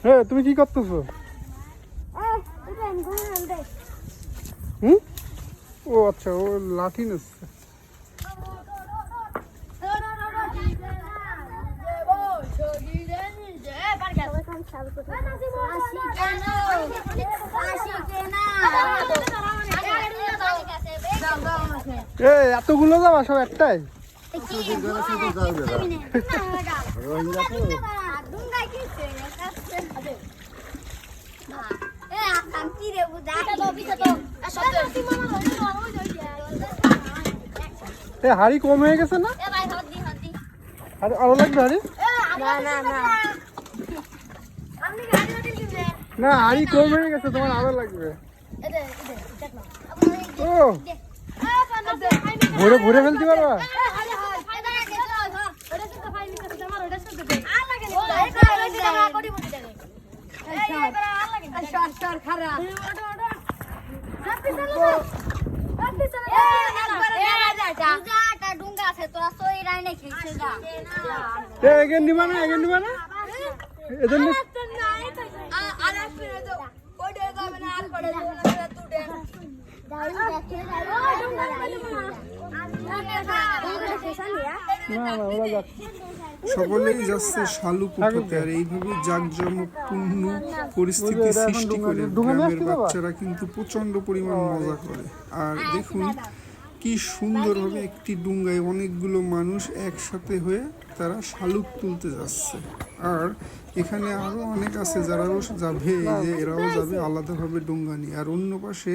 হ্যাঁ, তুমি কি করতেছো? ও আচ্ছা, ও লাঠি নিচ্ছে। এতগুলো যাবা সব একটাই? হাড়ি কম হয়ে গেছে না? আরো লাগবে হাড়ি? না, হাড়ি কম হয়ে গেছে, তোমার আরো লাগবে। ও ঘুরে ঘুরে ফেলতে পারবা? এগেন নিবা না, এগেন নিবা না, এদের সকলেই যাচ্ছে শালুক উঠাতে, আর এইভাবে জাঁকজমকপূর্ণ পরিস্থিতি সৃষ্টি করে গ্রামের বাচ্চারা কিন্তু প্রচন্ড পরিমাণ মজা করে। আর দেখুন কি সুন্দরভাবে একটি ডুঙ্গায় অনেকগুলো মানুষ একসাথে হয়ে তারা শালুক তুলতে যাচ্ছে। আর এখানে আরো অনেক আছে যারাও যাবে, এই যে এরাও যাবে আলাদাভাবে ডুঙ্গা নিয়ে। আর অন্য পাশে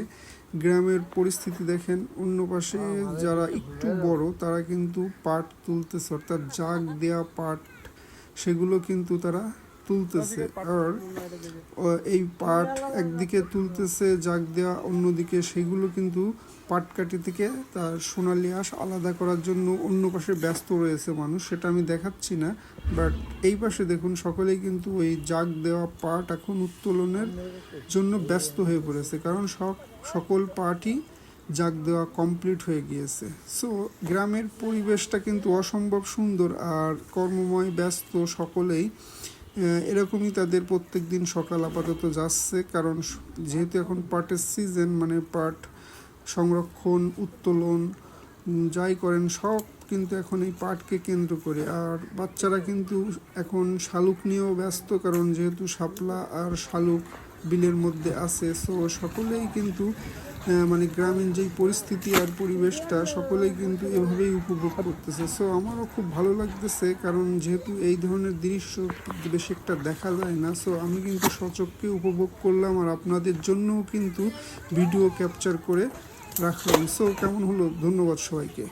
গ্রামের পরিস্থিতি দেখেন, অন্য পাশে যারা একটু বড় তারা কিন্তু পাট তুলতেছে, অর্থাৎ জাগ দেয়া পাট সেগুলো কিন্তু তারা তুলতেছে। আর এই পাট একদিকে তুলতেছে জাগ দেওয়া, অন্যদিকে সেগুলো কিন্তু পাটকাঠি থেকে তার সোনালি আঁশ আলাদা করার জন্য অন্য পাশে ব্যস্ত রয়েছে মানুষ, সেটা আমি দেখাচ্ছি না। বাট এই পাশে দেখুন সকলেই কিন্তু ওই জাগ দেওয়া পাট এখন উত্তোলনের জন্য ব্যস্ত হয়ে পড়েছে, কারণ সকল পাটই জাগ দেওয়া কমপ্লিট হয়ে গিয়েছে। সো গ্রামের পরিবেশটা কিন্তু অসম্ভব সুন্দর আর কর্মময়, ব্যস্ত সকলেই এরকমই তাদের প্রত্যেক দিন সকাল আপাতত যাচ্ছে, কারণ যেহেতু এখন পাটের সিজন, মানে পাট সংরক্ষণ, উত্তোলন যাই করেন সব কিন্তু এখন এই পাটকে কেন্দ্র করে। আর বাচ্চারা কিন্তু এখন শালুক নিয়েও ব্যস্ত, কারণ যেহেতু শাপলা আর শালুক বিলের মধ্যে আছে। সো সকলেই কিন্তু মানে গ্রামীণ যেই পরিস্থিতি আর পরিবেশটা সকলেই কিন্তু এভাবেই উপভোগ করতেছে। সো আমারও খুব ভালো লাগতেছে, কারণ যেহেতু এই ধরনের দৃশ্য বেশি একটা দেখা যায় না। সো আমি কিন্তু সচক্ষে উপভোগ করলাম আর আপনাদের জন্যও কিন্তু ভিডিও ক্যাপচার করে রাখলাম। সো কেমন হলো? ধন্যবাদ সবাইকে।